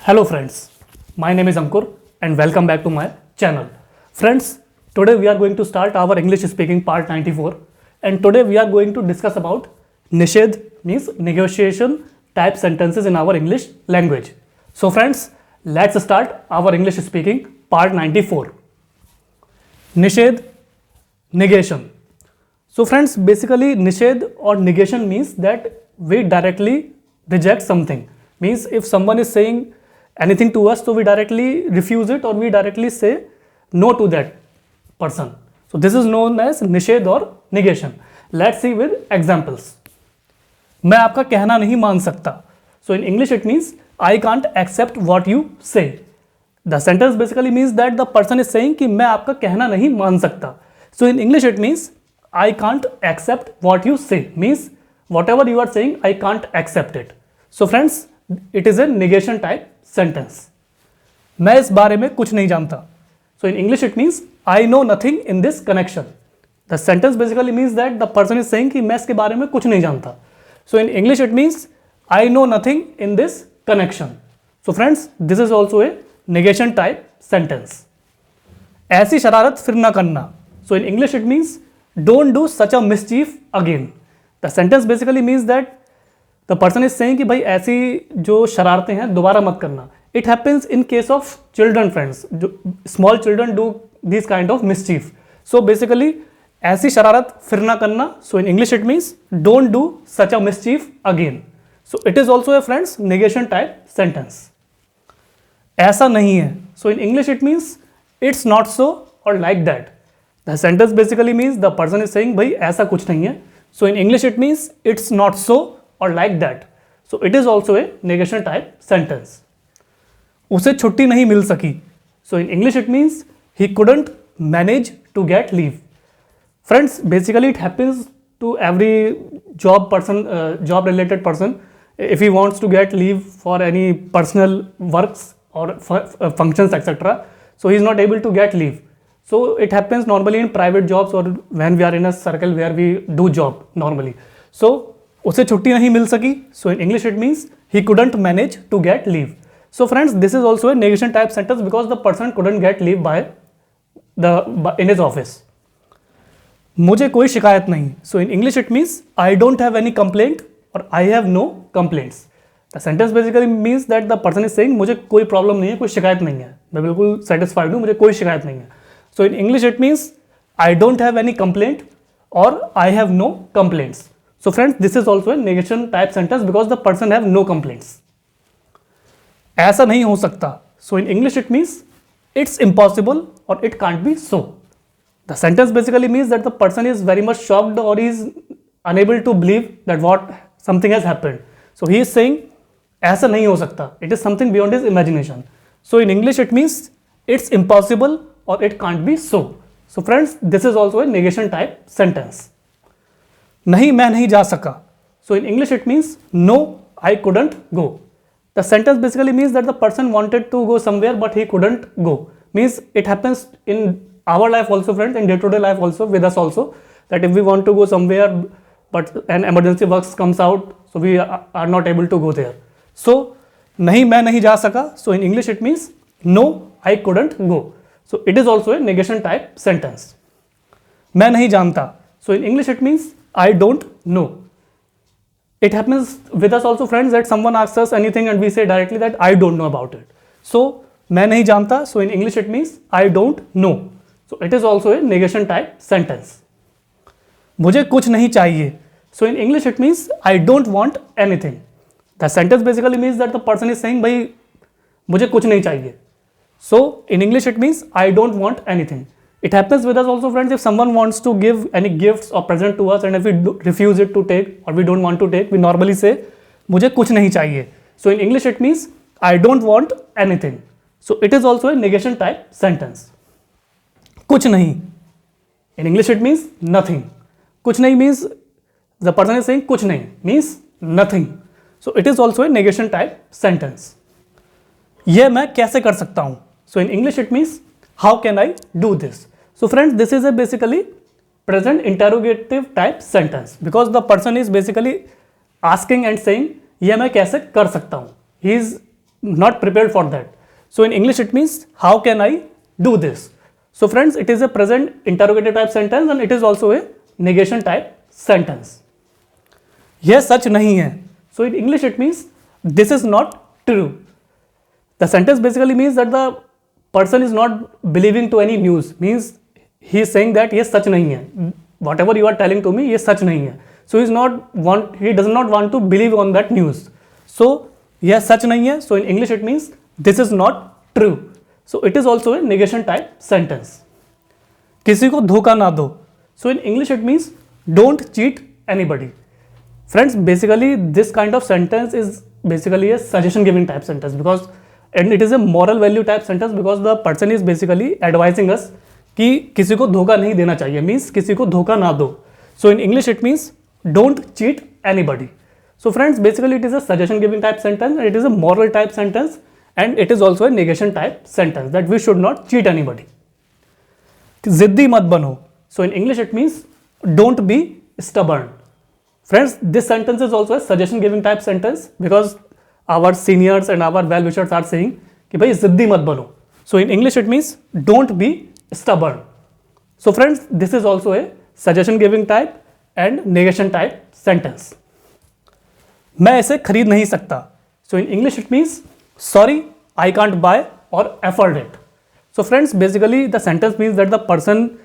Hello friends, my name is Ankur and welcome back to my channel. Friends, today we are going to start our English speaking part 94 and today we are going to discuss about Nishedh means negotiation type sentences in our English language. So friends, let's start our English speaking part 94. Nishedh, negation. So friends, basically Nishedh or negation means that we directly reject something. Means if someone is saying anything to us, so we directly refuse it or we directly say no to that person. So this is known as निषेध और negation. Let's see with examples. मैं आपका कहना नहीं मान सकता. So in English it means I can't accept what you say. The sentence basically means that the person is saying कि मैं आपका कहना नहीं मान सकता. So in English it means I can't accept what you say. Means whatever you are saying I can't accept it. So friends, it is a negation type sentence. मैं इस बारे में कुछ नहीं जानता. So in English it means I know nothing in this connection. The sentence basically means that the person is saying कि मैं इसके बारे में कुछ नहीं जानता. So in English it means I know nothing in this connection. So friends, this is also a negation type sentence. ऐसी शरारत फिर ना करना. So in English it means don't do such a mischief again. The sentence basically means that the person is saying कि भाई ऐसी जो शरारतें हैं दोबारा मत करना. It happens in case of children friends. जो small children do this kind of mischief. So basically ऐसी शरारत फिर ना करना. So in English it means don't do such a mischief again. So it is also a friends negation type sentence. ऐसा नहीं है. So in English it means it's not so or like that. The sentence basically means the person is saying भाई ऐसा कुछ नहीं है. So in English it means it's not so or like that. So it is also a negation type sentence. उसे छुट्टी नहीं मिल सकी. So in English it means he couldn't manage to get leave. Friends, basically it happens to every job person, job related person. If he wants to get leave for any personal works or functions etc. So he is not able to get leave. So it happens normally in private jobs or when we are in a circle where we do job normally. So उसे छुट्टी नहीं मिल सकी. So in English it means he couldn't manage to get leave. So friends, this is also a negation type sentence because the person couldn't get leave in his office. मुझे कोई शिकायत नहीं. So in English it means I don't have any complaint or I have no complaints. The sentence basically means that the person is saying मुझे कोई problem नहीं है, कोई शिकायत नहीं है, मैं बिल्कुल सेटिस्फाइड हूँ, मुझे कोई शिकायत नहीं है. So in English it means I don't have any complaint or I have no complaints. So friends, this is also a negation type sentence because the person have no complaints. ऐसा नहीं हो सकता. So in English it means it's impossible or it can't be so. The sentence basically means that the person is very much shocked or is unable to believe that what something has happened. So he is saying ऐसा नहीं हो सकता. It is something beyond his imagination. So in English it means it's impossible or it can't be so. So friends, this is also a negation type sentence. नहीं मैं नहीं जा सका. So in English it means no I couldn't go. The sentence basically means that the person wanted to go somewhere but he couldn't go. Means it happens in our life also friends, in day-to-day life also with us also, that if we want to go somewhere but an emergency works comes out, so we are not able to go there. So नहीं मैं नहीं जा सका. So in English it means no I couldn't go. So it is also a negation type sentence. मैं नहीं जानता. So in English it means I don't know. It happens with us also friends that someone asks us anything and we say directly that I don't know about it. So मैं नहीं जानता. So in English it means I don't know. So it is also a negation type sentence. मुझे कुछ नहीं चाहिए. So in English it means I don't want anything. The sentence basically means that the person is saying भाई मुझे कुछ नहीं चाहिए. So in English it means I don't want anything. It happens with us also friends, if someone wants to give any gifts or present to us and if we refuse it to take or we don't want to take, we normally say मुझे कुछ नहीं चाहिए. So in English it means I don't want anything. So it is also a negation type sentence. कुछ नहीं. In English it means nothing. कुछ नहीं means the person is saying कुछ नहीं means nothing. So it is also a negation type sentence. यह मैं कैसे कर सकता हूँ. So in English it means how can I do this. So friends, this is a basically present interrogative type sentence because the person is basically asking and saying यह मैं कैसे कर सकता हूँ. He is not prepared for that. So in English it means how can I do this? So friends, it is a present interrogative type sentence and it is also a negation type sentence. यह सच नहीं है. So in English it means this is not true. The sentence basically means that the person is not believing to any news, means he is saying that ये सच नहीं है. Whatever you are telling to me, ये सच नहीं है. So he does not want to believe on that news. So यह सच नहीं है. So in English it means this is not true. So it is also a negation type sentence. किसी को धोखा ना दो. So in English it means don't cheat anybody. Friends, basically this kind of sentence is basically a suggestion giving type sentence because and it is a moral value type sentence because the person is basically advising us कि किसी को धोखा नहीं देना चाहिए, means किसी को धोखा ना दो. So in English it means don't cheat anybody. So friends, basically it is a suggestion giving type sentence and it is a moral type sentence and it is also a negation type sentence that we should not cheat anybody. जिद्दी मत बनो. So in English it means don't be stubborn. Friends, this sentence is also a suggestion giving type sentence because our seniors and our well wishers are saying कि भाई जिद्दी मत बनो. So in English it means don't be stubborn. So friends, this is also a suggestion giving type and negation type sentence. मैं इसे खरीद नहीं सकता. So in English it means sorry, I can't buy or afford it. So friends, basically the sentence means that the person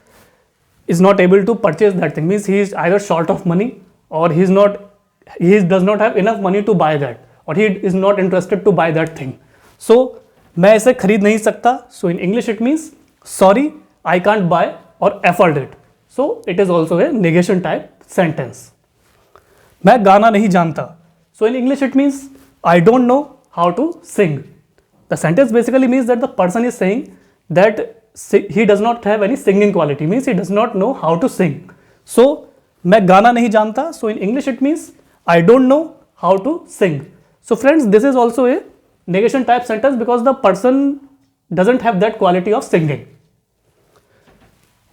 is not able to purchase that thing, means he is either short of money or he does not have enough money to buy that or he is not interested to buy that thing. So मैं इसे खरीद नहीं सकता. So in English it means sorry, I can't buy or afford it. So it is also a negation type sentence. मैं गाना नहीं जानता. So in English it means I don't know how to sing. The sentence basically means that the person is saying that he does not have any singing quality, means he does not know how to sing. So मैं गाना नहीं जानता. So in English it means I don't know how to sing. So friends, this is also a negation type sentence because the person doesn't have that quality of singing.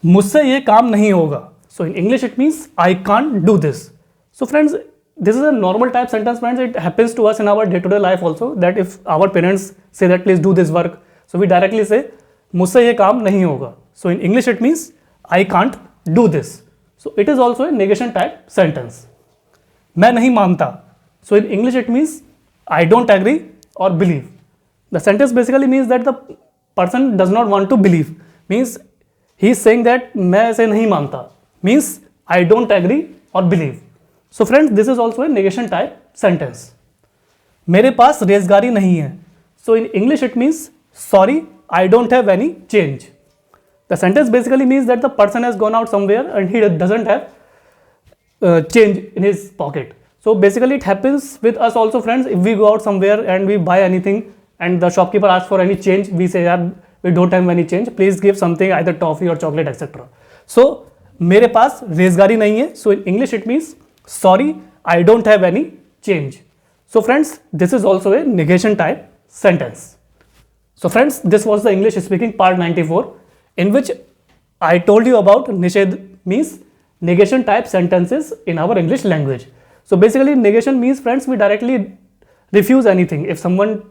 मुझसे ये काम नहीं होगा. So in English it means I can't do this. So friends, this is a normal type sentence. Friends, it happens to us in our day-to-day life also that if our parents say that please do this work, so we directly say मुझसे ये काम नहीं होगा. So in English it means I can't do this. So it is also a negation type sentence. मैं नहीं मानता. So in English it means I don't agree or believe. The sentence basically means that the person does not want to believe, means he is saying that मैं ऐसे नहीं मानता, means I don't agree or believe. So friends, this is also a negation type sentence. मेरे पास रेज़गारी नहीं है. So in English it means sorry, I don't have any change. The sentence basically means that the person has gone out somewhere and he doesn't have change in his pocket. So basically it happens with us also, friends. If we go out somewhere and we buy anything and the shopkeeper asks for any change, we say यार we don't have any change, please give something, either toffee or chocolate etc. So मेरे पास रेज़गारी नहीं है. So in English it means sorry, I don't have any change. So friends, this is also a negation type sentence. So friends, this was the English speaking part 94 in which I told you about nishedh means negation type sentences in our English language. So basically negation means, friends, we directly refuse anything. If someone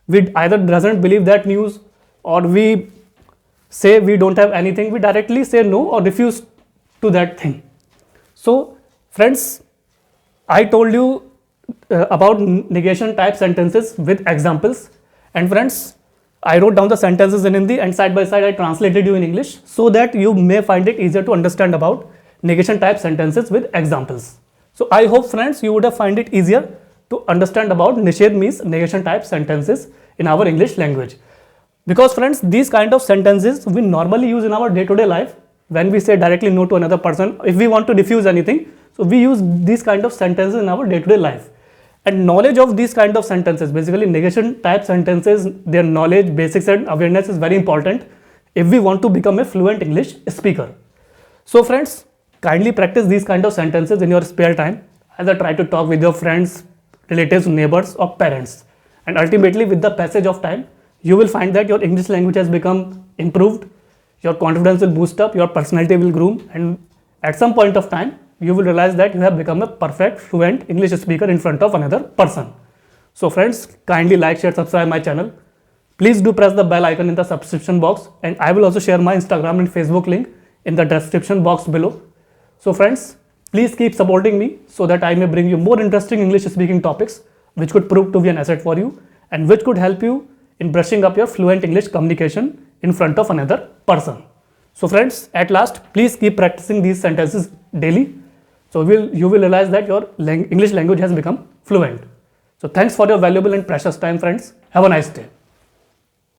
we either doesn't believe that news or we say we don't have anything, we directly say no or refuse to that thing. So friends, I told you about negation type sentences with examples, and friends, I wrote down the sentences in Hindi and side by side I translated you in English so that you may find it easier to understand about negation type sentences with examples. So I hope, friends, you would have find it easier to understand about nishedh means negation type sentences in our English language. Because friends, these kind of sentences we normally use in our day-to-day life when we say directly no to another person. If we want to refuse anything, so we use these kind of sentences in our day-to-day life. And knowledge of these kind of sentences, basically negation type sentences, their knowledge, basics and awareness is very important if we want to become a fluent English speaker. So friends, kindly practice these kind of sentences in your spare time. Either try to talk with your friends, relatives, neighbors or parents. And ultimately with the passage of time, you will find that your English language has become improved, your confidence will boost up, your personality will groom, and at some point of time, you will realize that you have become a perfect, fluent English speaker in front of another person. So friends, kindly like, share, subscribe my channel. Please do press the bell icon in the subscription box, and I will also share my Instagram and Facebook link in the description box below. So friends, please keep supporting me so that I may bring you more interesting English speaking topics which could prove to be an asset for you and which could help you in brushing up your fluent English communication in front of another person. So friends, at last, please keep practicing these sentences daily. So you will realize that your English language has become fluent. So thanks for your valuable and precious time, friends. Have a nice day.